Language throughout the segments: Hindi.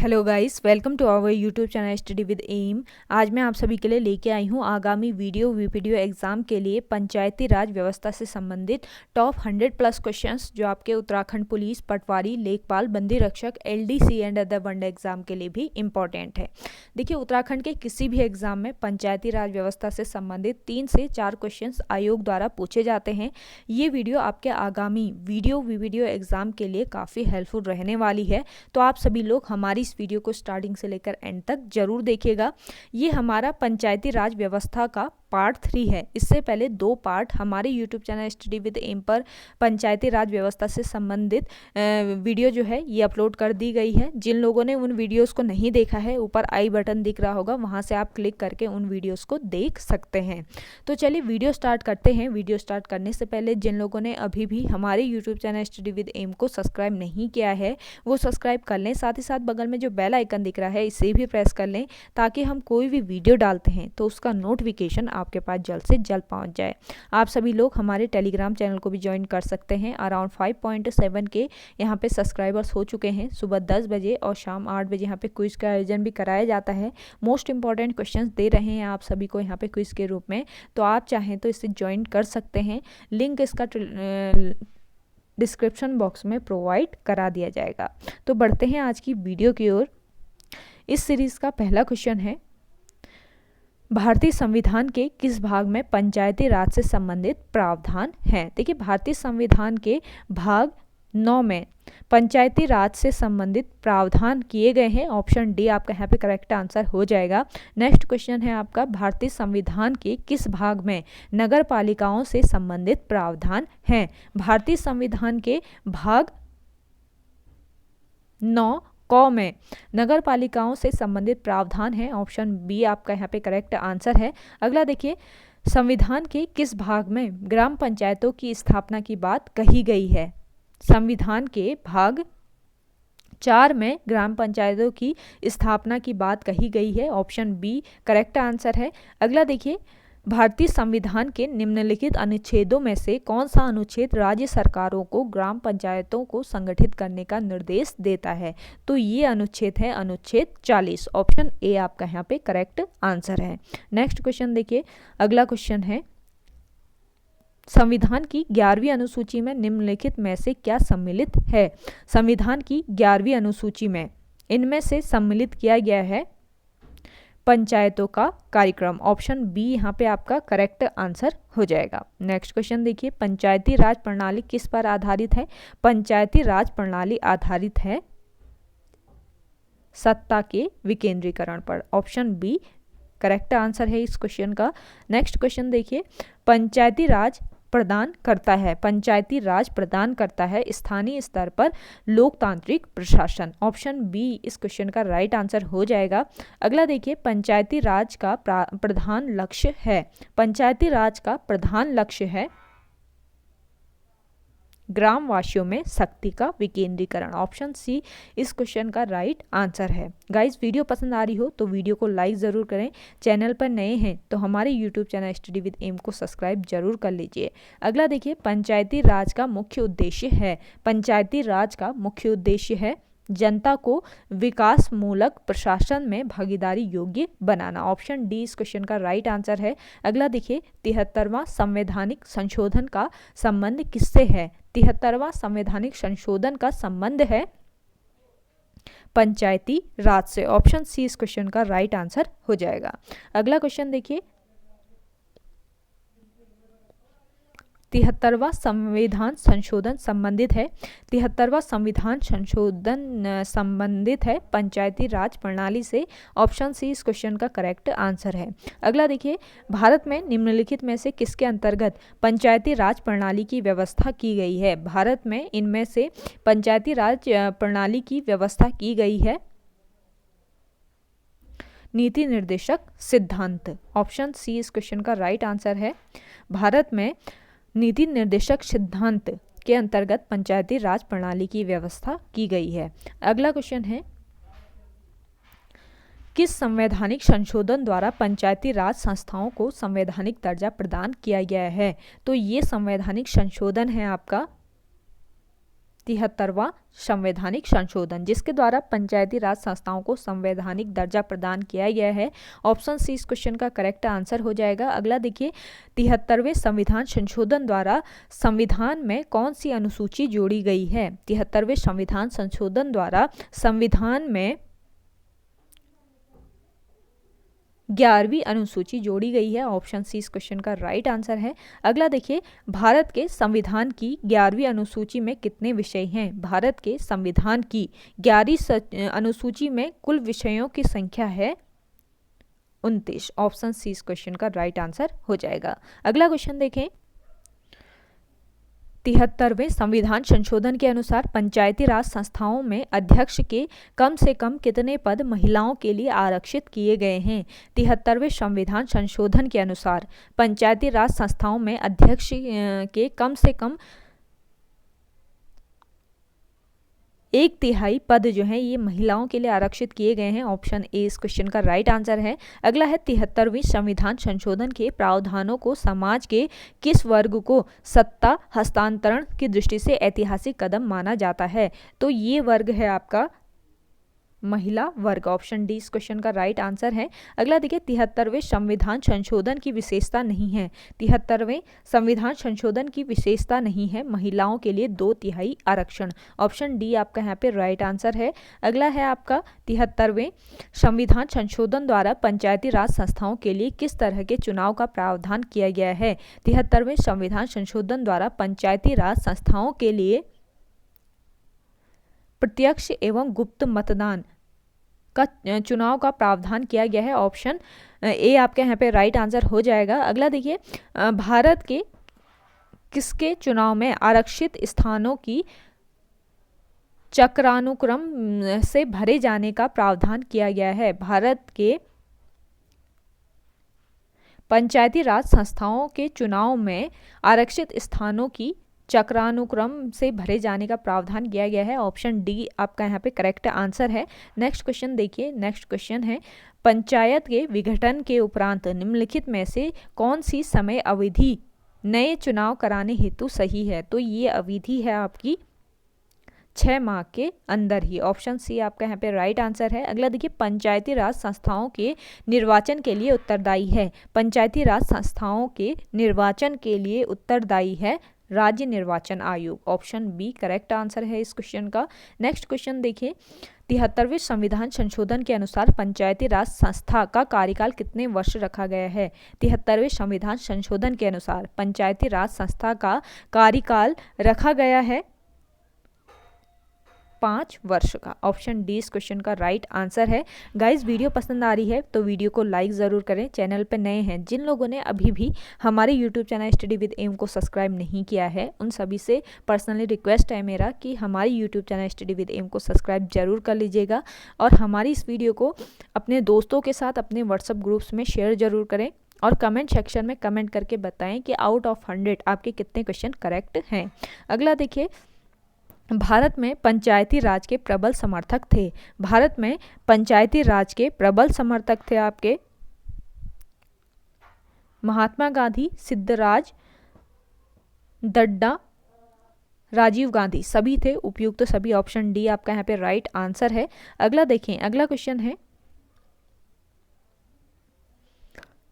Hello guys, welcome to our YouTube channel study with M. आज मैं आप सभी के लिए लेके आई हूँ आगामी वीडियो एग्जाम के लिए पंचायती राज व्यवस्था से संबंधित टॉप 100+ क्वेश्चंस जो आपके उत्तराखंड पुलिस, पटवारी, लेखपाल, बंदी रक्षक, LDC and other one day exam के लिए भी इम्पॉर्टेंट है। देखिए, उत्तराखंड के किसी भी एग्जाम में पंचायती राज व्यवस्था से संबंधित 3 से 4 क्वेश्चन आयोग द्वारा पूछे जाते हैं। ये वीडियो आपके आगामी वीडियो एग्जाम के लिए काफ़ी हेल्पफुल रहने वाली है, तो आप सभी लोग हमारी इस वीडियो को स्टार्टिंग से लेकर एंड तक जरूर देखिएगा। ये हमारा पंचायती राज व्यवस्था का पार्ट 3 है। इससे पहले 2 पार्ट हमारे YouTube channel study with M पर पंचायती राज व्यवस्था से संबंधित वीडियो जो है ये अपलोड कर दी गई है। जिन लोगों ने उन वीडियोस को नहीं देखा है, ऊपर आई बटन दिख रहा होगा, वहां से आप क्लिक करके उन वीडियोस को देख सकते हैं। तो चलिए वीडियो स्टार्ट करते हैं। वीडियो स्टार्ट करने से पहले जिन लोगों ने अभी भी हमारे YouTube channel study with M को सब्सक्राइब नहीं किया है, वो सब्सक्राइब कर लें। साथ ही साथ बगल में जो बेल आइकन दिख रहा है, इसे भी प्रेस कर लें, ताकि हम कोई भी वीडियो डालते हैं तो उसका नोटिफिकेशन आपके पास जल्द से जल्द पहुंच जाए। आप सभी लोग हमारे टेलीग्राम चैनल को भी ज्वाइन कर सकते हैं। अराउंड 5.7 के यहाँ पे सब्सक्राइबर्स हो चुके हैं। सुबह 10 बजे और शाम 8 बजे यहाँ पे क्विज का आयोजन भी कराया जाता है। मोस्ट इंपॉर्टेंट क्वेश्चंस दे रहे हैं आप सभी को यहाँ पे क्विज के रूप में, तो आप चाहें तो इसे ज्वाइन कर सकते हैं। लिंक इसका डिस्क्रिप्शन बॉक्स में प्रोवाइड करा दिया जाएगा। तो बढ़ते हैं आज की वीडियो की ओर। इस सीरीज का पहला क्वेश्चन है, भारतीय संविधान के किस भाग में पंचायती राज से संबंधित प्रावधान हैं? देखिए, भारतीय संविधान के भाग 9 में पंचायती राज से संबंधित प्रावधान किए गए हैं। ऑप्शन डी आपका यहाँ पे करेक्ट आंसर हो जाएगा। नेक्स्ट क्वेश्चन है आपका, भारतीय संविधान के किस भाग में नगर पालिकाओं से संबंधित प्रावधान हैं? भारतीय संविधान के भाग 9 क में नगर पालिकाओं से संबंधित प्रावधान है। ऑप्शन बी आपका यहाँ पे करेक्ट आंसर है। अगला देखिए, संविधान के किस भाग में ग्राम पंचायतों की स्थापना की बात कही गई है? संविधान के भाग 4 में ग्राम पंचायतों की स्थापना की बात कही गई है। ऑप्शन बी करेक्ट आंसर है। अगला देखिए, भारतीय संविधान के निम्नलिखित अनुच्छेदों में से कौन सा अनुच्छेद राज्य सरकारों को ग्राम पंचायतों को संगठित करने का निर्देश देता है? तो ये अनुच्छेद है अनुच्छेद 40। ऑप्शन ए आपका यहाँ पे करेक्ट आंसर है। नेक्स्ट क्वेश्चन देखिए, अगला क्वेश्चन है, संविधान की 11वीं अनुसूची में निम्नलिखित में से क्या सम्मिलित है? संविधान की 11वीं अनुसूची में इनमें से सम्मिलित किया गया है पंचायतों का कार्यक्रम। ऑप्शन बी यहाँ पे आपका करेक्ट आंसर हो जाएगा। नेक्स्ट क्वेश्चन देखिए, पंचायती राज प्रणाली किस पर आधारित है? पंचायती राज प्रणाली आधारित है सत्ता के विकेंद्रीकरण पर। ऑप्शन बी करेक्ट आंसर है इस क्वेश्चन का। नेक्स्ट क्वेश्चन देखिए, पंचायती राज प्रदान करता है स्थानीय स्तर पर लोकतांत्रिक प्रशासन। ऑप्शन बी इस क्वेश्चन का राइट आंसर हो जाएगा। अगला देखिए, पंचायती राज का प्रधान लक्ष्य है ग्रामवासियों में शक्ति का विकेंद्रीकरण। ऑप्शन सी इस क्वेश्चन का राइट आंसर है। गाइस, वीडियो पसंद आ रही हो तो वीडियो को लाइक ज़रूर करें। चैनल पर नए हैं तो हमारे YouTube channel study with M को सब्सक्राइब जरूर कर लीजिए। अगला देखिए, पंचायती राज का मुख्य उद्देश्य है जनता को विकासमूलक प्रशासन में भागीदारी योग्य बनाना। ऑप्शन डी इस क्वेश्चन का राइट आंसर है। अगला देखिए, 73वां संवैधानिक संशोधन का संबंध किससे है? 73वां संवैधानिक संशोधन का संबंध है पंचायती राज से। ऑप्शन सी इस क्वेश्चन का राइट आंसर हो जाएगा। अगला क्वेश्चन देखिए, 73वां संविधान संशोधन संबंधित है 73वां संविधान संशोधन संबंधित है पंचायती राज प्रणाली से। ऑप्शन सी इस क्वेश्चन का करेक्ट आंसर है। अगला देखिए, भारत में निम्नलिखित में से किसके अंतर्गत पंचायती राज प्रणाली की व्यवस्था की गई है? भारत में इनमें से पंचायती राज प्रणाली की व्यवस्था की गई है नीति निर्देशक सिद्धांत। ऑप्शन सी इस क्वेश्चन का राइट आंसर है। भारत में नीति निर्देशक सिद्धांत के अंतर्गत पंचायती राज प्रणाली की व्यवस्था की गई है। अगला क्वेश्चन है, किस संवैधानिक संशोधन द्वारा पंचायती राज संस्थाओं को संवैधानिक दर्जा प्रदान किया गया है? तो ये संवैधानिक संशोधन है आपका 73वां संवैधानिक संशोधन, जिसके द्वारा पंचायती राज संस्थाओं को संवैधानिक दर्जा प्रदान किया गया है। ऑप्शन सी इस क्वेश्चन का करेक्ट आंसर हो जाएगा। अगला देखिए, 73वें संविधान संशोधन द्वारा संविधान में कौन सी अनुसूची जोड़ी गई है? 73वें संविधान संशोधन द्वारा संविधान में 11वीं अनुसूची जोड़ी गई है। ऑप्शन सी इस क्वेश्चन का राइट आंसर है। अगला देखिए, भारत के संविधान की 11वीं अनुसूची में कितने विषय हैं? भारत के संविधान की 11वीं अनुसूची में कुल विषयों की संख्या है 29। ऑप्शन सी इस क्वेश्चन का राइट आंसर हो जाएगा। अगला क्वेश्चन देखें, 73वें संविधान संशोधन के अनुसार पंचायती राज संस्थाओं में अध्यक्ष के कम से कम कितने पद महिलाओं के लिए आरक्षित किए गए हैं? 73वें संविधान संशोधन के अनुसार पंचायती राज संस्थाओं में अध्यक्ष के कम से कम 1/3 पद जो हैं ये महिलाओं के लिए आरक्षित किए गए हैं। ऑप्शन ए इस क्वेश्चन का राइट आंसर है। अगला है, 73वीं संविधान संशोधन के प्रावधानों को समाज के किस वर्ग को सत्ता हस्तांतरण की दृष्टि से ऐतिहासिक कदम माना जाता है? तो ये वर्ग है आपका महिला वर्ग। ऑप्शन डी इस क्वेश्चन का राइट आंसर है। अगला देखिए, 73वें संविधान संशोधन की विशेषता नहीं है। 73वें संविधान संशोधन की विशेषता नहीं है महिलाओं के लिए 2/3 आरक्षण। ऑप्शन डी आपका यहाँ पे राइट आंसर है। अगला है आपका, 73वें संविधान संशोधन द्वारा पंचायती राज संस्थाओं के लिए किस तरह के चुनाव का प्रावधान किया गया है? 73वें संविधान संशोधन द्वारा पंचायती राज संस्थाओं के लिए प्रत्यक्ष एवं गुप्त मतदान का चुनाव का प्रावधान किया गया है। ऑप्शन ए आपके यहाँ पे राइट आंसर हो जाएगा। अगला देखिए, भारत के किसके चुनाव में आरक्षित स्थानों की चक्रानुक्रम से भरे जाने का प्रावधान किया गया है? भारत के पंचायती राज संस्थाओं के चुनाव में आरक्षित स्थानों की चक्रानुक्रम से भरे जाने का प्रावधान किया गया है। ऑप्शन डी आपका यहाँ पे करेक्ट आंसर है। नेक्स्ट क्वेश्चन देखिए, नेक्स्ट क्वेश्चन है, पंचायत के विघटन के उपरांत निम्नलिखित में से कौन सी समय अवधि नए चुनाव कराने हेतु सही है? तो ये अवधि है आपकी 6 माह के अंदर ही। ऑप्शन सी आपका यहाँ पे राइट आंसर है। अगला देखिए, पंचायती राज संस्थाओं के निर्वाचन के लिए उत्तरदायी है? पंचायती राज संस्थाओं के निर्वाचन के लिए उत्तरदायी है राज्य निर्वाचन आयोग। ऑप्शन बी करेक्ट आंसर है इस क्वेश्चन का। नेक्स्ट क्वेश्चन देखिए, 73वें संविधान संशोधन के अनुसार पंचायती राज संस्था का कार्यकाल कितने वर्ष रखा गया है? 73वें संविधान संशोधन के अनुसार पंचायती राज संस्था का कार्यकाल रखा गया है 5 वर्ष का। ऑप्शन डी इस क्वेश्चन का राइट आंसर है। गाइस, वीडियो पसंद आ रही है तो वीडियो को लाइक ज़रूर करें। चैनल पर नए हैं, जिन लोगों ने अभी भी हमारे YouTube channel study with M को सब्सक्राइब नहीं किया है, उन सभी से पर्सनली रिक्वेस्ट है मेरा कि हमारे YouTube channel study with M को सब्सक्राइब जरूर कर लीजिएगा और हमारी इस वीडियो को अपने दोस्तों के साथ अपने व्हाट्सएप ग्रुप्स में शेयर जरूर करें और कमेंट सेक्शन में कमेंट करके बताएं कि आउट ऑफ 100 आपके कितने क्वेश्चन करेक्ट हैं। अगला देखिए, भारत में पंचायती राज के प्रबल समर्थक थे? भारत में पंचायती राज के प्रबल समर्थक थे आपके महात्मा गांधी, सिद्धराज दड्डा, राजीव गांधी, सभी थे उपयुक्त तो सभी। ऑप्शन डी आपका यहाँ पे राइट आंसर है। अगला देखें, अगला क्वेश्चन है,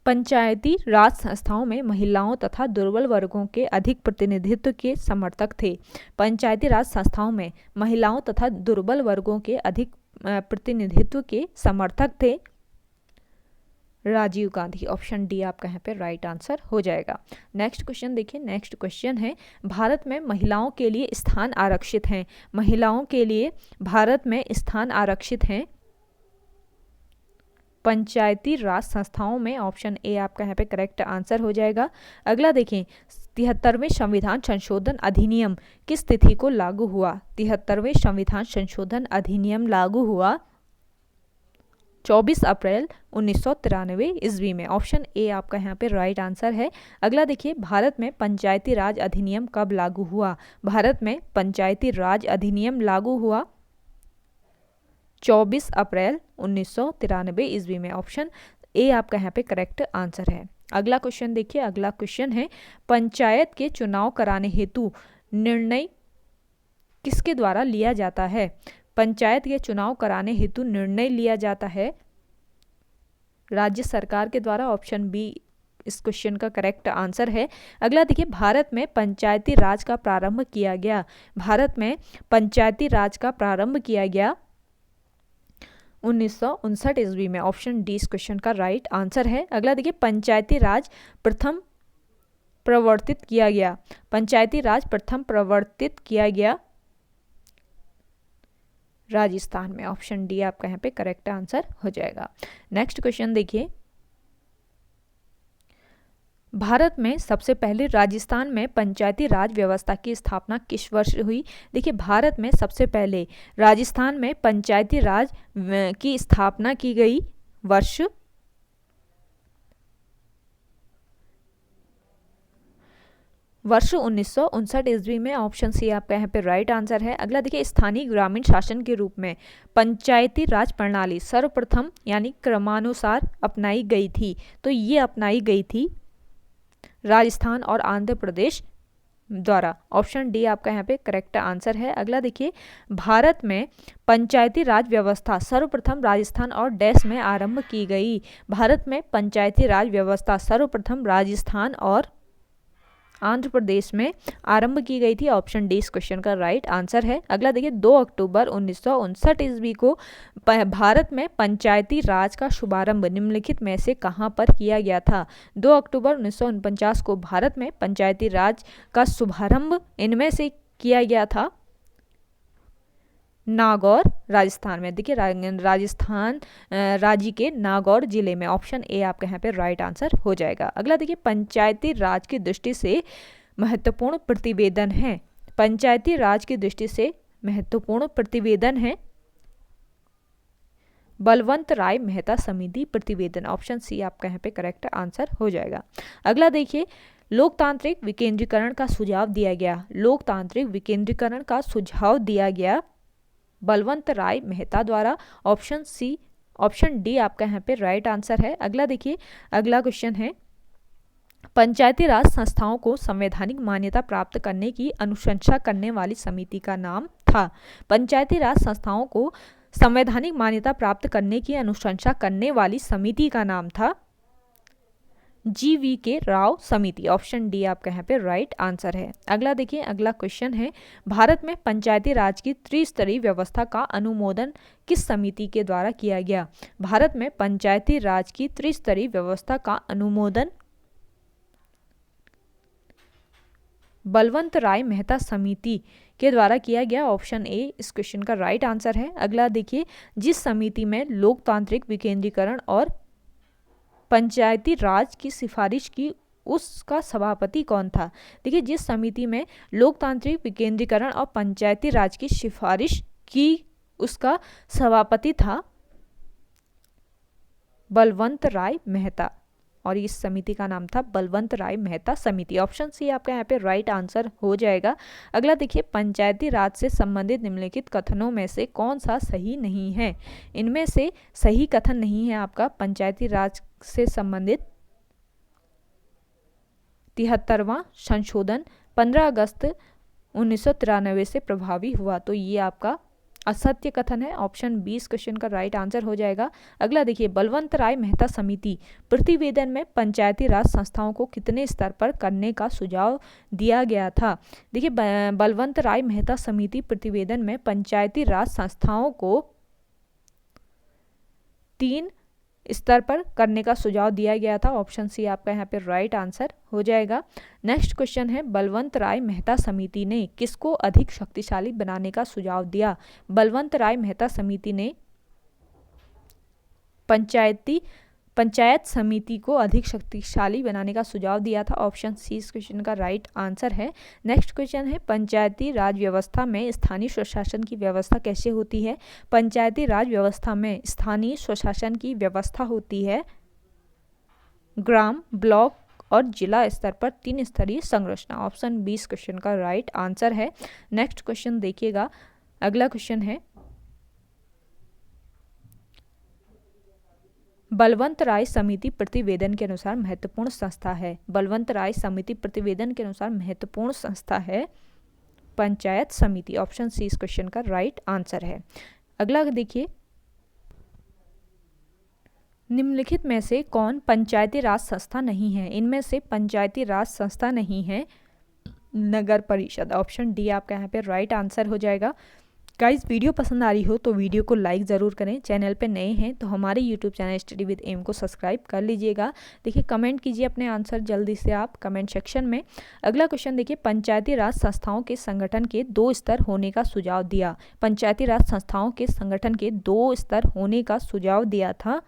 पंचायती राज संस्थाओं में महिलाओं तथा दुर्बल वर्गों के अधिक प्रतिनिधित्व के समर्थक थे? पंचायती राज संस्थाओं में महिलाओं तथा दुर्बल वर्गों के अधिक प्रतिनिधित्व के समर्थक थे राजीव गांधी। ऑप्शन डी आपका यहाँ पे राइट आंसर हो जाएगा। नेक्स्ट क्वेश्चन देखिए, नेक्स्ट क्वेश्चन है, भारत में महिलाओं के लिए स्थान आरक्षित हैं? महिलाओं के लिए भारत में स्थान आरक्षित हैं पंचायती राज संस्थाओं में। ऑप्शन ए आपका यहाँ पे करेक्ट आंसर हो जाएगा। अगला देखें, 73वें संविधान संशोधन अधिनियम किस तिथि को लागू हुआ? 73वें संविधान संशोधन अधिनियम लागू हुआ 24 अप्रैल 1993 ईस्वी में। ऑप्शन ए आपका यहाँ पे राइट आंसर है। अगला देखिए, भारत में पंचायती राज अधिनियम कब लागू हुआ? भारत में पंचायती राज अधिनियम लागू हुआ 24 अप्रैल 1993 ईस्वी में। ऑप्शन ए आपका यहाँ पे करेक्ट आंसर है। अगला क्वेश्चन देखिए, अगला क्वेश्चन है, पंचायत के चुनाव कराने हेतु निर्णय किसके द्वारा लिया जाता है? पंचायत के चुनाव कराने हेतु निर्णय लिया जाता है राज्य सरकार के द्वारा। ऑप्शन बी इस क्वेश्चन का करेक्ट आंसर है। अगला देखिए, भारत में पंचायती राज का प्रारंभ किया गया। भारत में पंचायती राज का प्रारंभ किया गया 1959 ईस्वी में। ऑप्शन डी इस क्वेश्चन का राइट आंसर है। अगला देखिए, पंचायती राज प्रथम प्रवर्तित किया गया। पंचायती राज प्रथम प्रवर्तित किया गया राजस्थान में। ऑप्शन डी आपका यहाँ पे करेक्ट आंसर हो जाएगा। नेक्स्ट क्वेश्चन देखिए, भारत में सबसे पहले राजस्थान में पंचायती राज व्यवस्था की स्थापना किस वर्ष हुई? देखिए, भारत में सबसे पहले राजस्थान में पंचायती राज की स्थापना की गई वर्ष 1959 ईस्वी में। ऑप्शन सी आपका यहाँ पे राइट आंसर है। अगला देखिए, स्थानीय ग्रामीण शासन के रूप में पंचायती राज प्रणाली सर्वप्रथम यानी क्रमानुसार अपनाई गई थी। तो ये अपनाई गई थी राजस्थान और आंध्र प्रदेश द्वारा। ऑप्शन डी आपका यहाँ पे करेक्ट आंसर है। अगला देखिए, भारत में पंचायती राज व्यवस्था सर्वप्रथम राजस्थान और डैश में आरंभ की गई। भारत में पंचायती राज व्यवस्था सर्वप्रथम राजस्थान और आंध्र प्रदेश में आरंभ की गई थी। ऑप्शन डी इस क्वेश्चन का राइट आंसर है। अगला देखिए, 2 अक्टूबर 1959 ईस्वी को भारत में पंचायती राज का शुभारंभ निम्नलिखित में से कहां पर किया गया था? 2 अक्टूबर 1949 को भारत में पंचायती राज का शुभारंभ इनमें से किया गया था नागौर राजस्थान में। देखिए, राजस्थान राज्य के नागौर जिले में। ऑप्शन ए आपके यहाँ पे राइट आंसर हो जाएगा। अगला देखिए, पंचायती राज की दृष्टि से महत्वपूर्ण प्रतिवेदन है। पंचायती राज की दृष्टि से महत्वपूर्ण प्रतिवेदन है बलवंत राय मेहता समिति प्रतिवेदन। ऑप्शन सी आपका यहाँ पे करेक्ट आंसर हो जाएगा। अगला देखिए, लोकतांत्रिक विकेंद्रीकरण का सुझाव दिया गया। लोकतांत्रिक विकेंद्रीकरण का सुझाव दिया गया बलवंत राय मेहता द्वारा। ऑप्शन डी आपका यहाँ पे राइट आंसर है। अगला देखिए, अगला क्वेश्चन है, पंचायती राज संस्थाओं को संवैधानिक मान्यता प्राप्त करने की अनुशंसा करने वाली समिति का नाम था। पंचायती राज संस्थाओं को संवैधानिक मान्यता प्राप्त करने की अनुशंसा करने वाली समिति का नाम था GVK राव समिति। ऑप्शन डी आपका यहाँ पे राइट आंसर है। अगला देखिए, अगला क्वेश्चन है, भारत में पंचायती राज की त्रिस्तरीय व्यवस्था का अनुमोदन किस समिति के द्वारा किया गया? भारत में पंचायती राज की त्रिस्तरीय व्यवस्था का अनुमोदन बलवंत राय मेहता समिति के द्वारा किया गया। ऑप्शन ए इस क्वेश्चन का राइट आंसर है। अगला देखिए, जिस समिति में लोकतांत्रिक विकेंद्रीकरण और पंचायती राज की सिफारिश की उसका सभापति कौन था? देखिए, जिस समिति में लोकतांत्रिक विकेंद्रीकरण और पंचायती राज की सिफारिश की उसका सभापति था बलवंत राय मेहता, और इस समिति का नाम था बलवंत राय मेहता समिति। ऑप्शन सी आपका यहाँ पे राइट आंसर हो जाएगा। अगला देखिए, पंचायती राज से संबंधित निम्नलिखित कथनों में से कौन सा सही नहीं है? इनमें से सही कथन नहीं है आपका पंचायती राज से संबंधित 73वां संशोधन 15 अगस्त 1993 से प्रभावी हुआ। तो ये आपका असत्य कथन है। ऑप्शन बी इस क्वेश्चन का राइट आंसर हो जाएगा। अगला देखिए, बलवंत राय मेहता समिति प्रतिवेदन में पंचायती राज संस्थाओं को कितने स्तर पर करने का सुझाव दिया गया था? देखिए, बलवंत राय मेहता समिति प्रतिवेदन में पंचायती राज संस्थाओं को 3 स्तर पर करने का सुझाव दिया गया था। ऑप्शन सी आपका यहाँ पे राइट आंसर हो जाएगा। नेक्स्ट क्वेश्चन है, बलवंत राय मेहता समिति ने किसको अधिक शक्तिशाली बनाने का सुझाव दिया? बलवंत राय मेहता समिति ने पंचायत समिति को अधिक शक्तिशाली बनाने का सुझाव दिया था। ऑप्शन सी इस क्वेश्चन का राइट आंसर है। नेक्स्ट क्वेश्चन है, पंचायती राज व्यवस्था में स्थानीय स्वशासन की व्यवस्था कैसे होती है? पंचायती राज व्यवस्था में स्थानीय स्वशासन की व्यवस्था होती है ग्राम, ब्लॉक और जिला स्तर पर 3 स्तरीय संरचना। ऑप्शन बी इस क्वेश्चन का राइट आंसर है। नेक्स्ट क्वेश्चन देखिएगा, अगला क्वेश्चन है, बलवंत राय समिति प्रतिवेदन के अनुसार महत्वपूर्ण संस्था है। बलवंत राय समिति प्रतिवेदन के अनुसार महत्वपूर्ण संस्था है पंचायत समिति। ऑप्शन सी इस क्वेश्चन का राइट आंसर है। अगला देखिए, निम्नलिखित में से कौन पंचायती राज संस्था नहीं है? इनमें से पंचायती राज संस्था नहीं है नगर परिषद। ऑप्शन डी आपका यहाँ पे राइट आंसर हो जाएगा। गाइस, वीडियो पसंद आ रही हो तो वीडियो को लाइक ज़रूर करें। चैनल पे नए हैं तो हमारे YouTube channel study with M को सब्सक्राइब कर लीजिएगा। देखिए, कमेंट कीजिए अपने आंसर जल्दी से आप कमेंट सेक्शन में। अगला क्वेश्चन देखिए, पंचायती राज संस्थाओं के संगठन के 2 स्तर होने का सुझाव दिया। पंचायती राज संस्थाओं के संगठन के 2 स्तर होने का सुझाव दिया था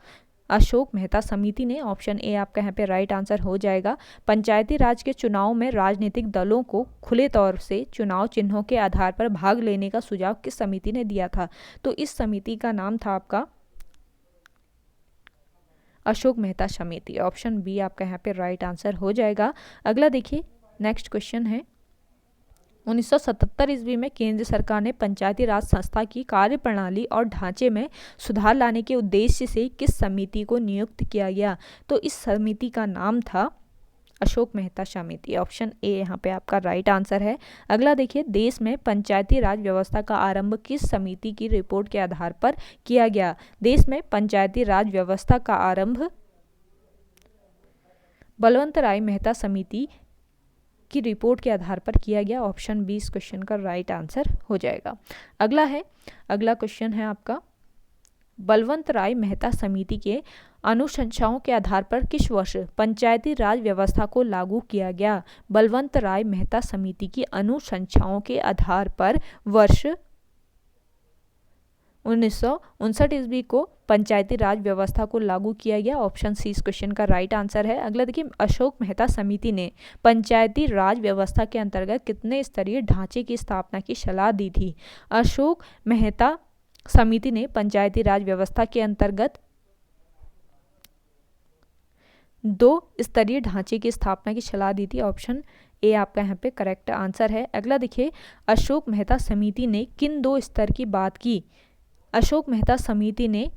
अशोक मेहता समिति ने। ऑप्शन ए आपका यहाँ पे राइट आंसर हो जाएगा। पंचायती राज के चुनाव में राजनीतिक दलों को खुले तौर से चुनाव चिन्हों के आधार पर भाग लेने का सुझाव किस समिति ने दिया था? तो इस समिति का नाम था आपका अशोक मेहता समिति। ऑप्शन बी आपका यहाँ पे राइट आंसर हो जाएगा। अगला देखिए, नेक्स्ट क्वेश्चन है, 1977 ईस्वी में केंद्र सरकार ने पंचायती राज संस्था की कार्यप्रणाली और ढांचे में सुधार लाने के उद्देश्य से किस समिति को नियुक्त किया गया? तो इस समिति का नाम था अशोक मेहता समिति। ऑप्शन ए यहाँ पे आपका राइट आंसर है। अगला देखिए, देश में पंचायती राज व्यवस्था का आरंभ किस समिति की रिपोर्ट के आधार पर किया गया? देश में पंचायती राज व्यवस्था का आरंभ बलवंत राय मेहता समिति की रिपोर्ट के आधार पर किया गया। ऑप्शन बी इस क्वेश्चन का राइट आंसर हो जाएगा। अगला क्वेश्चन है आपका, बलवंत राय मेहता समिति के अनुशंसाओं के आधार पर किस वर्ष पंचायती राज व्यवस्था को लागू किया गया? बलवंत राय मेहता समिति की अनुशंसाओं के आधार पर वर्ष 1959 ईस्वी को पंचायती राज व्यवस्था को लागू किया गया। ऑप्शन सी इस क्वेश्चन का राइट आंसर है। अगला देखिए, अशोक मेहता समिति ने पंचायती राज व्यवस्था के अंतर्गत कितने स्तरीय ढांचे की स्थापना की सलाह दी थी? अशोक मेहता समिति ने पंचायती राज व्यवस्था के अंतर्गत 2 स्तरीय ढांचे की स्थापना की सलाह दी थी। ऑप्शन ए आपका यहाँ पे करेक्ट आंसर है। अगला देखिए, अशोक मेहता समिति ने किन 2 स्तर की बात की? अशोक मेहता समिति ने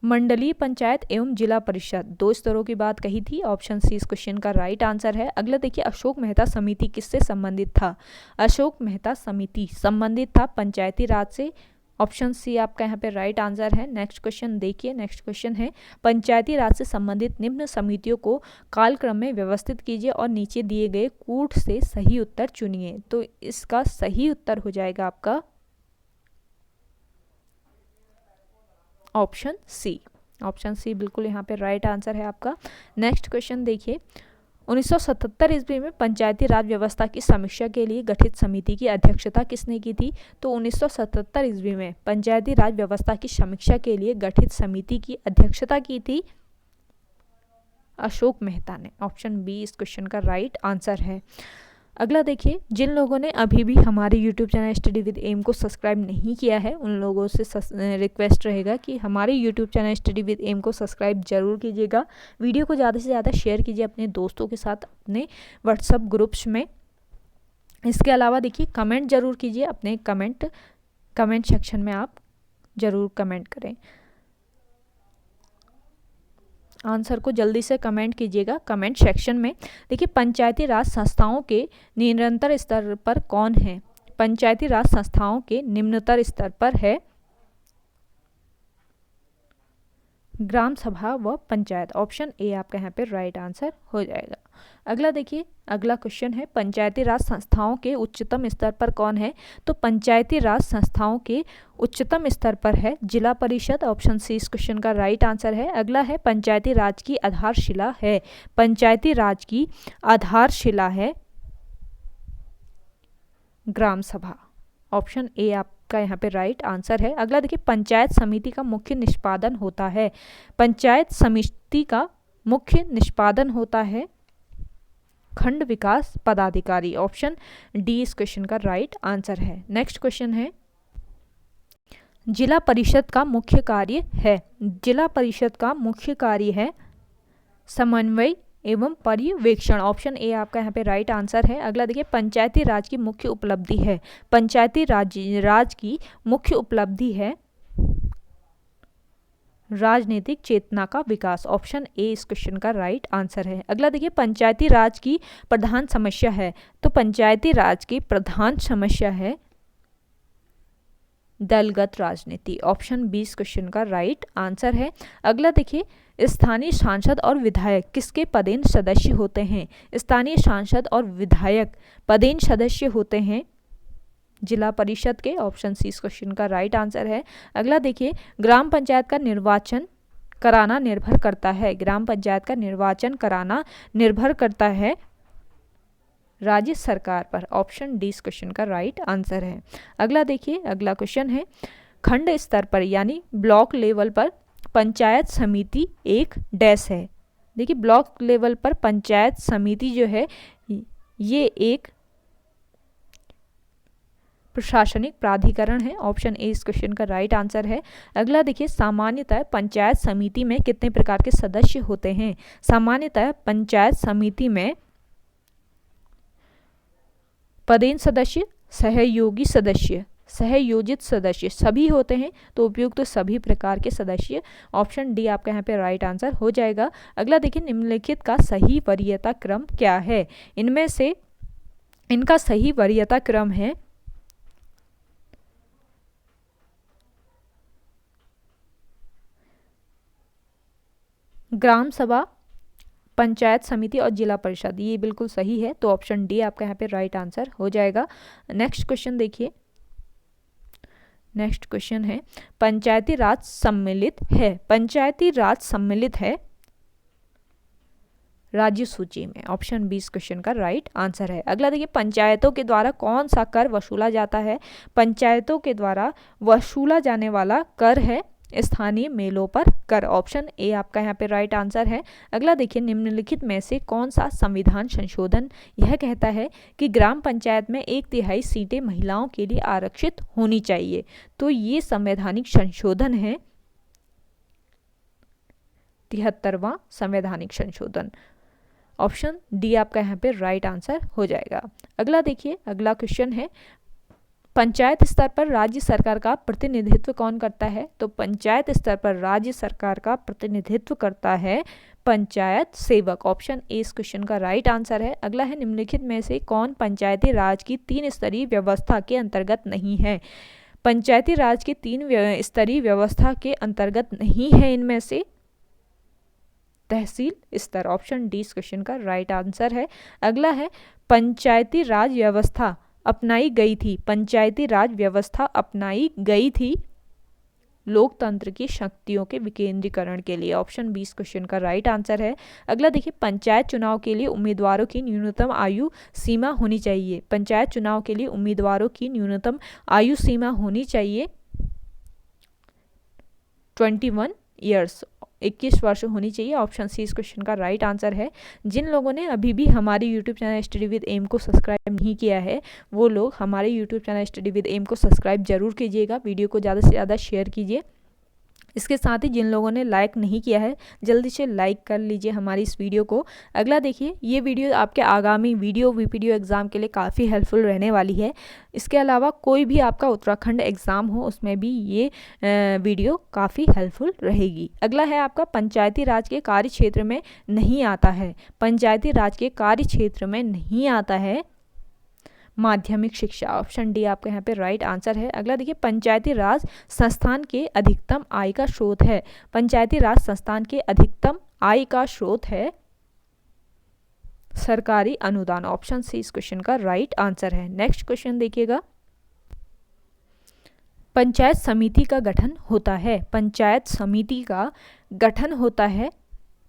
मंडलीय पंचायत एवं जिला परिषद 2 स्तरों की बात कही थी। ऑप्शन सी इस क्वेश्चन का राइट आंसर है। अगला देखिए, अशोक मेहता समिति किससे संबंधित था? अशोक मेहता समिति संबंधित था पंचायती राज से। ऑप्शन सी आपका यहाँ पे राइट आंसर है। नेक्स्ट क्वेश्चन देखिए, नेक्स्ट क्वेश्चन है, पंचायती राज से संबंधित निम्न समितियों को कालक्रम में व्यवस्थित कीजिए और नीचे दिए गए कूट से सही उत्तर चुनिए। तो इसका सही उत्तर हो जाएगा आपका ऑप्शन सी। ऑप्शन सी बिल्कुल यहाँ पे राइट आंसर है आपका। नेक्स्ट क्वेश्चन देखिए, 1977 ईस्वी में पंचायती राज व्यवस्था की समीक्षा के लिए गठित समिति की अध्यक्षता किसने की थी? तो 1977 ईस्वी में पंचायती राज व्यवस्था की समीक्षा के लिए गठित समिति की अध्यक्षता की थी अशोक मेहता ने। ऑप्शन बी इस क्वेश्चन का राइट आंसर है। अगला देखिए, जिन लोगों ने अभी भी हमारे YouTube channel study with M को सब्सक्राइब नहीं किया है उन लोगों से रिक्वेस्ट रहेगा कि हमारे YouTube channel study with M को सब्सक्राइब जरूर कीजिएगा। वीडियो को ज़्यादा से ज़्यादा शेयर कीजिए अपने दोस्तों के साथ, अपने व्हाट्सएप ग्रुप्स में। इसके अलावा देखिए, कमेंट जरूर कीजिए, अपने कमेंट सेक्शन में आप ज़रूर कमेंट करें। आंसर को जल्दी से कमेंट कीजिएगा कमेंट सेक्शन में। देखिए, पंचायती राज संस्थाओं के निम्नतर स्तर पर कौन है? पंचायती राज संस्थाओं के निम्नतर स्तर पर है ग्राम सभा व पंचायत। ऑप्शन ए आपका यहाँ पे राइट आंसर हो जाएगा। अगला देखिए, अगला क्वेश्चन है, पंचायती राज संस्थाओं के उच्चतम स्तर पर कौन है? तो पंचायती राज संस्थाओं के उच्चतम स्तर पर है जिला परिषद। ऑप्शन सी इस क्वेश्चन का राइट आंसर है। अगला है, पंचायती राज की आधारशिला है। पंचायती राज की आधारशिला है ग्राम सभा। ऑप्शन ए आपका यहाँ पे राइट आंसर है। अगला देखिए, पंचायत समिति का मुख्य निष्पादन होता है। पंचायत समिति का मुख्य निष्पादन होता है खंड विकास पदाधिकारी। ऑप्शन डी इस क्वेश्चन का राइट आंसर है। नेक्स्ट क्वेश्चन है, जिला परिषद का मुख्य कार्य है। जिला परिषद का मुख्य कार्य है समन्वय एवं पर्यवेक्षण। ऑप्शन ए आपका यहाँ पे राइट आंसर है। अगला देखिए, पंचायती राज की मुख्य उपलब्धि है। पंचायती राज की मुख्य उपलब्धि है राजनीतिक चेतना का विकास। ऑप्शन ए इस क्वेश्चन का राइट आंसर है। अगला देखिए, पंचायती राज की प्रधान समस्या है, तो पंचायती राज की प्रधान समस्या है दलगत राजनीति। ऑप्शन बी इस क्वेश्चन का राइट आंसर है। अगला देखिए, स्थानीय सांसद और विधायक किसके पदेन सदस्य होते हैं? स्थानीय सांसद और विधायक पदेन सदस्य होते हैं जिला परिषद के। ऑप्शन सी इस क्वेश्चन का राइट आंसर है। अगला देखिए, ग्राम पंचायत का निर्वाचन कराना निर्भर करता है, ग्राम पंचायत का निर्वाचन कराना निर्भर करता है राज्य सरकार पर। ऑप्शन डी इस क्वेश्चन का राइट आंसर है। अगला देखिए, अगला क्वेश्चन है, खंड स्तर पर यानी ब्लॉक लेवल पर पंचायत समिति एक डैश है। देखिए, ब्लॉक लेवल पर पंचायत समिति जो है ये एक प्रशासनिक प्राधिकरण है। ऑप्शन ए इस क्वेश्चन का राइट आंसर है। अगला देखिए, सामान्यतः पंचायत समिति में कितने प्रकार के सदस्य होते हैं? सामान्यतः पंचायत समिति में पदेन सदस्य, सहयोगी सदस्य, सहयोजित सदस्य सभी होते हैं, तो उपयुक्त तो सभी प्रकार के सदस्य। ऑप्शन डी आपका यहाँ पे राइट आंसर हो जाएगा। अगला देखिए, निम्नलिखित का सही वरीयता क्रम क्या है? इनमें से इनका सही वरीयता क्रम है ग्राम सभा, पंचायत समिति और जिला परिषद, ये बिल्कुल सही है, तो ऑप्शन डी आपका यहाँ पे राइट आंसर हो जाएगा। नेक्स्ट क्वेश्चन देखिए, नेक्स्ट क्वेश्चन है, पंचायती राज सम्मिलित है, पंचायती राज सम्मिलित है राज्य सूची में। ऑप्शन बी इस क्वेश्चन का राइट आंसर है। अगला देखिए, पंचायतों के द्वारा कौन सा कर वसूला जाता है? पंचायतों के द्वारा वसूला जाने वाला कर है स्थानीय मेलों पर कर। ऑप्शन ए आपका यहाँ पे राइट आंसर है। अगला देखिए, निम्नलिखित में से कौन सा संविधान संशोधन यह कहता है कि ग्राम पंचायत में 1/3 सीटें महिलाओं के लिए आरक्षित होनी चाहिए? तो ये संवैधानिक संशोधन है 73वां संवैधानिक संशोधन। ऑप्शन डी आपका यहाँ पे राइट आंसर हो जाएगा। अगला देखिए, अगला क्वेश्चन है, पंचायत स्तर पर राज्य सरकार का प्रतिनिधित्व कौन करता है? तो पंचायत स्तर पर राज्य सरकार का प्रतिनिधित्व करता है पंचायत सेवक। ऑप्शन ए इस क्वेश्चन का राइट आंसर है। अगला है, निम्नलिखित में से कौन पंचायती राज की 3 स्तरीय व्यवस्था के अंतर्गत नहीं है? पंचायती राज की 3 स्तरीय व्यवस्था के अंतर्गत नहीं है इनमें से तहसील स्तर। ऑप्शन डी इस क्वेश्चन का राइट आंसर है। अगला है, पंचायती राज व्यवस्था अपनाई गई थी, पंचायती राज व्यवस्था अपनाई गई थी लोकतंत्र की शक्तियों के विकेंद्रीकरण के लिए। ऑप्शन बी इस क्वेश्चन का राइट आंसर है। अगला देखिए, पंचायत चुनाव के लिए उम्मीदवारों की न्यूनतम आयु सीमा होनी चाहिए, पंचायत चुनाव के लिए उम्मीदवारों की न्यूनतम आयु सीमा होनी चाहिए 21 ईयर्स, 21 वर्ष होनी चाहिए। ऑप्शन सी इस क्वेश्चन का राइट आंसर है। जिन लोगों ने अभी भी हमारे YouTube channel study with M को सब्सक्राइब नहीं किया है, वो लोग हमारे YouTube channel study with M को सब्सक्राइब जरूर कीजिएगा, वीडियो को ज़्यादा से ज़्यादा शेयर कीजिए। इसके साथ ही जिन लोगों ने लाइक नहीं किया है, जल्दी से लाइक कर लीजिए हमारी इस वीडियो को। अगला देखिए, ये वीडियो आपके आगामी वीडियो वीपीडीओ एग्ज़ाम के लिए काफ़ी हेल्पफुल रहने वाली है। इसके अलावा कोई भी आपका उत्तराखंड एग्ज़ाम हो, उसमें भी ये वीडियो काफ़ी हेल्पफुल रहेगी। अगला है आपका, पंचायती राज के कार्य क्षेत्र में नहीं आता है, पंचायती राज के कार्य क्षेत्र में नहीं आता है माध्यमिक शिक्षा। ऑप्शन डी आपका यहाँ पे राइट आंसर है। अगला देखिए, पंचायती राज संस्थान के अधिकतम आय का स्रोत है, पंचायती राज संस्थान के अधिकतम आय का स्रोत है सरकारी अनुदान। ऑप्शन सी इस क्वेश्चन का राइट आंसर है। नेक्स्ट क्वेश्चन देखिएगा, पंचायत समिति का गठन होता है, पंचायत समिति का गठन होता है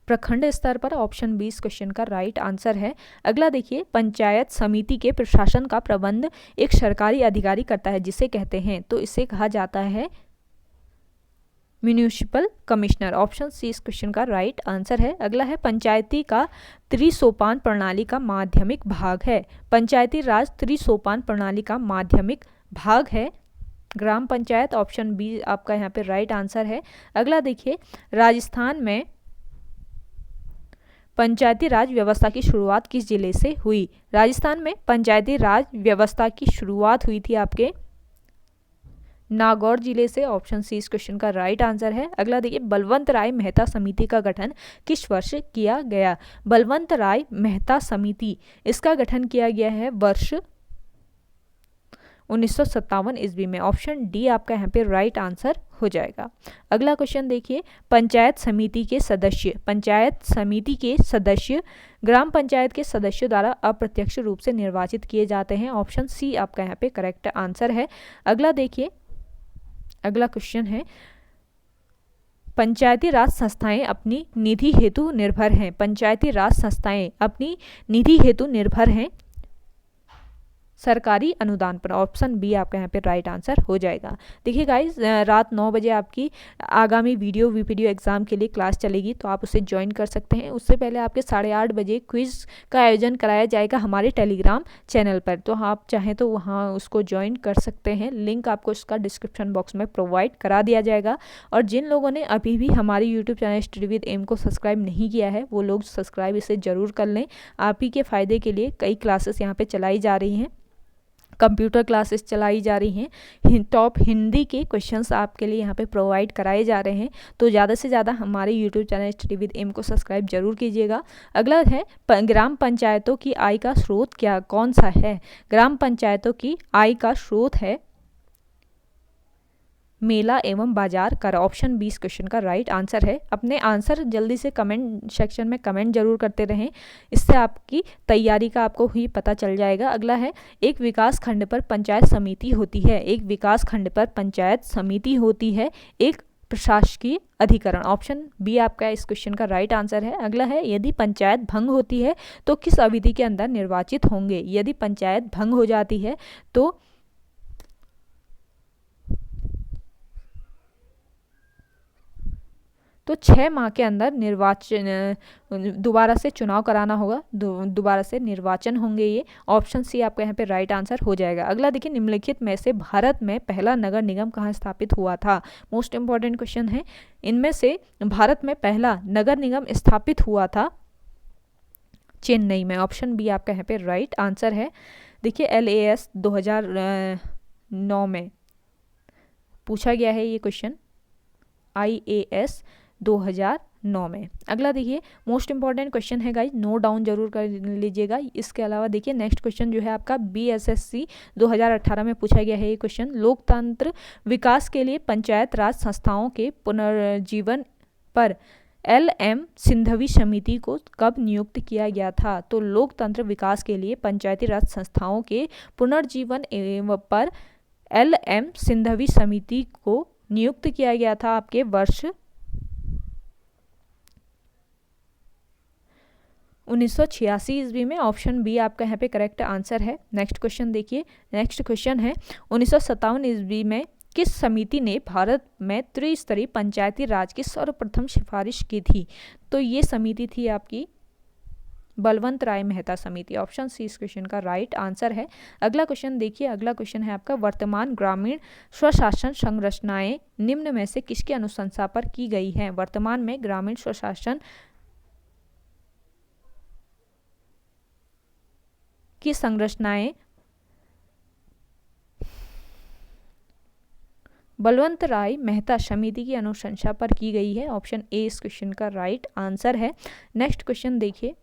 प्रखंड स्तर पर। ऑप्शन बी इस क्वेश्चन का राइट आंसर है। अगला देखिए, पंचायत समिति के प्रशासन का प्रबंध एक सरकारी अधिकारी करता है, जिसे कहते हैं, तो इसे कहा जाता है म्यूनिसिपल कमिश्नर। ऑप्शन सी इस क्वेश्चन का राइट आंसर है। अगला है, पंचायती का त्रिसोपान प्रणाली का माध्यमिक भाग है, पंचायती राज त्रिसोपान प्रणाली का माध्यमिक भाग है ग्राम पंचायत। ऑप्शन बी आपका यहाँ पे राइट आंसर है। अगला देखिए, राजस्थान में पंचायती राज व्यवस्था की शुरुआत किस जिले से हुई? राजस्थान में पंचायती राज व्यवस्था की शुरुआत हुई थी आपके नागौर जिले से, ऑप्शन सी इस क्वेश्चन का राइट आंसर है। अगला देखिए, बलवंत राय मेहता समिति का गठन किस वर्ष किया गया? बलवंत राय मेहता समिति, इसका गठन किया गया है वर्ष 1957 ईस्वी में। ऑप्शन डी आपका यहाँ पे राइट आंसर हो जाएगा। अगला क्वेश्चन देखिए, पंचायत समिति के सदस्य ग्राम पंचायत के सदस्यों द्वारा अप्रत्यक्ष रूप से निर्वाचित किए जाते हैं। ऑप्शन सी आपका यहाँ पे करेक्ट आंसर है। अगला देखिए, अगला क्वेश्चन है, पंचायती राज संस्थाएं अपनी निधि हेतु निर्भर हैं। पंचायती राज संस्थाएं अपनी निधि हेतु निर्भर हैं सरकारी अनुदान पर। ऑप्शन बी आपका यहाँ पे राइट आंसर हो जाएगा। देखिए गाइज, रात 9 बजे आपकी आगामी वीडियो वीपीडीओ एग्जाम के लिए क्लास चलेगी, तो आप उसे ज्वाइन कर सकते हैं। उससे पहले आपके 8:30 बजे क्विज का आयोजन कराया जाएगा हमारे टेलीग्राम चैनल पर, तो आप चाहें तो वहाँ उसको ज्वाइन कर सकते हैं। लिंक आपको उसका डिस्क्रिप्शन बॉक्स में प्रोवाइड करा दिया जाएगा। और जिन लोगों ने अभी भी हमारे YouTube channel study with M को सब्सक्राइब नहीं किया है, वो लोग सब्सक्राइब इसे ज़रूर कर लें। आप ही के फ़ायदे के लिए कई क्लासेस यहाँ पे चलाई जा रही हैं, कंप्यूटर क्लासेस चलाई जा रही हैं, टॉप हिंदी के क्वेश्चंस आपके लिए यहाँ पे प्रोवाइड कराए जा रहे हैं। तो ज़्यादा से ज़्यादा हमारे YouTube channel study with M को सब्सक्राइब जरूर कीजिएगा। अगला है, ग्राम पंचायतों की आय का स्रोत कौन सा है? ग्राम पंचायतों की आय का स्रोत है मेला एवं बाजार कर। ऑप्शन 20 क्वेश्चन का राइट आंसर है। अपने आंसर जल्दी से कमेंट सेक्शन में कमेंट जरूर करते रहें, इससे आपकी तैयारी का आपको ही पता चल जाएगा। अगला है, एक विकास खंड पर पंचायत समिति होती है। एक विकास खंड पर पंचायत समिति होती है एक प्रशासकीय अधिकरण। ऑप्शन बी आपका इस क्वेश्चन का राइट आंसर है। अगला है, यदि पंचायत भंग होती है तो किस अवधि के अंदर निर्वाचित होंगे? यदि पंचायत भंग हो जाती है तो 6 माह के अंदर निर्वाचन, दोबारा से चुनाव कराना होगा, दोबारा से निर्वाचन होंगे ये। ऑप्शन सी आपका यहाँ पे राइट आंसर हो जाएगा। अगला देखिए, निम्नलिखित में से भारत में पहला नगर निगम कहाँ स्थापित हुआ था? मोस्ट इंपॉर्टेंट क्वेश्चन है। इनमें से भारत में पहला नगर निगम स्थापित हुआ था चेन्नई में। ऑप्शन बी आपका यहाँ पे राइट आंसर है। देखिए, LAS 2009 में पूछा गया है ये क्वेश्चन, IAS 2009 में। अगला देखिए, मोस्ट इंपॉर्टेंट क्वेश्चन है गाइज, नोट डाउन जरूर कर लीजिएगा। इसके अलावा देखिए, नेक्स्ट क्वेश्चन जो है आपका BSSC 2018 में पूछा गया है ये क्वेश्चन, लोकतंत्र विकास के लिए पंचायत राज संस्थाओं के पुनर्जीवन पर LM सिंघवी समिति को कब नियुक्त किया गया था? तो लोकतंत्र विकास के लिए पंचायती राज संस्थाओं के पुनर्जीवन पर LM सिंघवी समिति को नियुक्त किया गया था आपके वर्ष 1986 ईस्वी में। ऑप्शन बी आपका यहाँ पे करेक्ट आंसर है। नेक्स्ट क्वेश्चन देखिए, नेक्स्ट क्वेश्चन है, 1957 ईस्वी में किस समिति ने भारत में त्रिस्तरीय पंचायती राज की सर्वप्रथम सिफारिश की थी? तो ये समिति थी आपकी बलवंत राय मेहता समिति। ऑप्शन सी इस क्वेश्चन का राइट आंसर है। अगला क्वेश्चन देखिए, अगला क्वेश्चन है आपका, वर्तमान ग्रामीण स्वशासन संरचनाएं निम्न में से किसकी अनुशंसा पर की गई हैं? वर्तमान में ग्रामीण स्वशासन की संरचनाएं बलवंत राय मेहता समिति की अनुशंसा पर की गई है। ऑप्शन ए इस क्वेश्चन का राइट आंसर है। नेक्स्ट क्वेश्चन देखिए,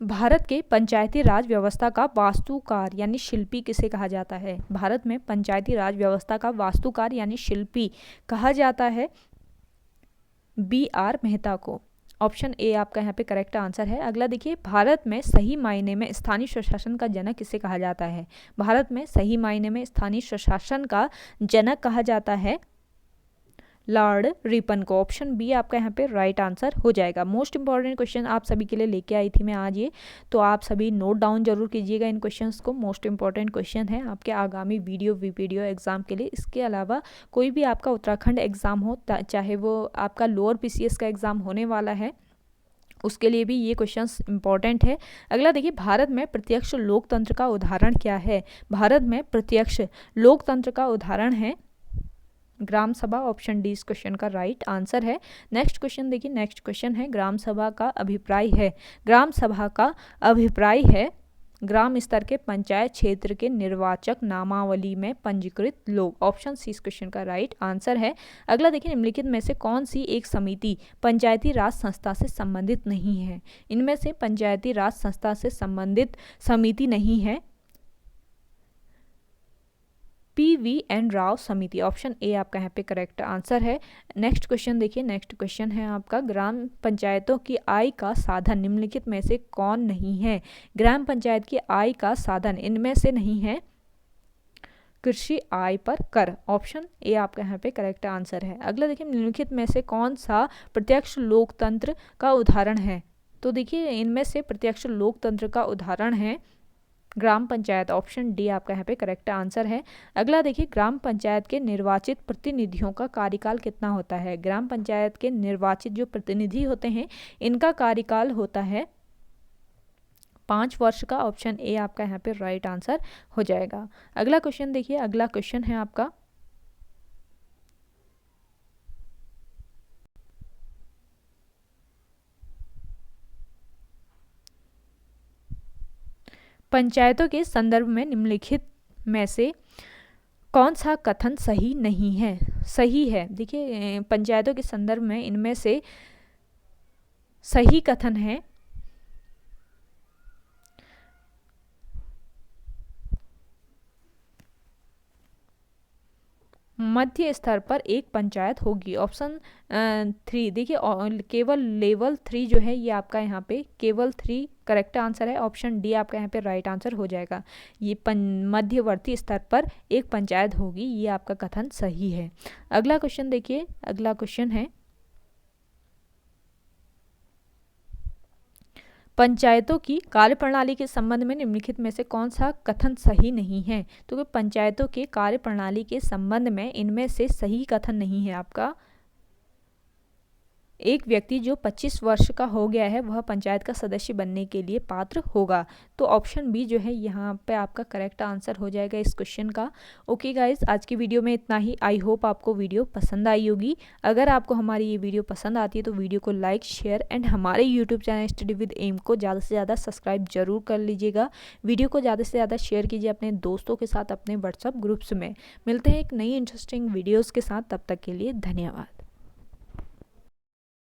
भारत के पंचायती राज व्यवस्था का वास्तुकार यानी शिल्पी किसे कहा जाता है? भारत में पंचायती राज व्यवस्था का वास्तुकार यानी शिल्पी कहा जाता है BR मेहता को। ऑप्शन ए आपका यहाँ पे करेक्ट आंसर है। अगला देखिए, भारत में सही मायने में स्थानीय स्वशासन का जनक किसे कहा जाता है? भारत में सही मायने में स्थानीय स्वशासन का जनक कहा जाता है लॉर्ड रिपन को। ऑप्शन बी आपका यहाँ पे राइट आंसर हो जाएगा। मोस्ट इंपॉर्टेंट क्वेश्चन आप सभी के लिए लेके आई थी मैं आज ये, तो आप सभी नोट डाउन जरूर कीजिएगा इन क्वेश्चंस को। मोस्ट इंपॉर्टेंट क्वेश्चन है आपके आगामी वीडियो वीपीडीओ एग्जाम के लिए। इसके अलावा कोई भी आपका उत्तराखंड एग्जाम हो, चाहे वो आपका लोअर PCS का एग्जाम होने वाला है, उसके लिए भी ये क्वेश्चंस इंपॉर्टेंट है। अगला देखिए, भारत में प्रत्यक्ष लोकतंत्र का उदाहरण क्या है? भारत में प्रत्यक्ष लोकतंत्र का उदाहरण है ग्राम सभा। ऑप्शन डी इस क्वेश्चन का राइट आंसर है। नेक्स्ट क्वेश्चन देखिए, नेक्स्ट क्वेश्चन है, ग्राम सभा का अभिप्राय है। ग्राम सभा का अभिप्राय है ग्राम स्तर के पंचायत क्षेत्र के निर्वाचक नामावली में पंजीकृत लोग। ऑप्शन सी इस क्वेश्चन का राइट आंसर है। अगला देखिए, निम्नलिखित में से कौन सी एक समिति पंचायती राज संस्था से संबंधित नहीं है। इनमें से पंचायती राज संस्था से संबंधित समिति नहीं है PVN राव समिति। ऑप्शन ए आपका यहाँ पे करेक्ट आंसर है। नेक्स्ट क्वेश्चन देखिए, नेक्स्ट क्वेश्चन है आपका, ग्राम पंचायतों की आय का साधन निम्नलिखित में से कौन नहीं है। ग्राम पंचायत की आय का साधन इनमें से नहीं है कृषि आय पर कर। ऑप्शन ए आपका यहाँ पे करेक्ट आंसर है। अगला देखिए, निम्नलिखित में से कौन सा प्रत्यक्ष लोकतंत्र का उदाहरण है। तो देखिए, इनमें से प्रत्यक्ष लोकतंत्र का उदाहरण है ग्राम पंचायत। ऑप्शन डी आपका यहाँ पे करेक्ट आंसर है। अगला देखिए, ग्राम पंचायत के निर्वाचित प्रतिनिधियों का कार्यकाल कितना होता है। ग्राम पंचायत के निर्वाचित जो प्रतिनिधि होते हैं इनका कार्यकाल होता है 5 वर्ष का। ऑप्शन ए आपका यहाँ पे राइट आंसर हो जाएगा। अगला क्वेश्चन देखिए, अगला क्वेश्चन है आपका, पंचायतों के संदर्भ में निम्नलिखित में से कौन सा कथन सही नहीं है। सही है, देखिए पंचायतों के संदर्भ में इनमें से सही कथन है मध्य स्तर पर एक पंचायत होगी। ऑप्शन 3 देखिए, केवल लेवल 3 जो है ये आपका यहाँ पे केवल 3 करेक्ट आंसर है। ऑप्शन डी आपका यहाँ पे राइट आंसर हो जाएगा। ये मध्यवर्ती स्तर पर एक पंचायत होगी, ये आपका कथन सही है। अगला क्वेश्चन देखिए, अगला क्वेश्चन है, पंचायतों की कार्यप्रणाली के संबंध में निम्नलिखित में से कौन सा कथन सही नहीं है। तो पंचायतों के कार्यप्रणाली के संबंध में इनमें से सही कथन नहीं है आपका, एक व्यक्ति जो 25 वर्ष का हो गया है वह पंचायत का सदस्य बनने के लिए पात्र होगा। तो ऑप्शन बी जो है यहाँ पे आपका करेक्ट आंसर हो जाएगा इस क्वेश्चन का। ओके गाइज, आज की वीडियो में इतना ही। आई होप आपको वीडियो पसंद आई होगी। अगर आपको हमारी ये वीडियो पसंद आती है तो वीडियो को लाइक, शेयर एंड हमारे YouTube channel study with M को ज़्यादा से ज़्यादा सब्सक्राइब जरूर कर लीजिएगा। वीडियो को ज़्यादा से ज़्यादा शेयर कीजिए अपने दोस्तों के साथ, अपने व्हाट्सअप ग्रुप्स में। मिलते हैं एक नई इंटरेस्टिंग वीडियोज़ के साथ, तब तक के लिए धन्यवाद।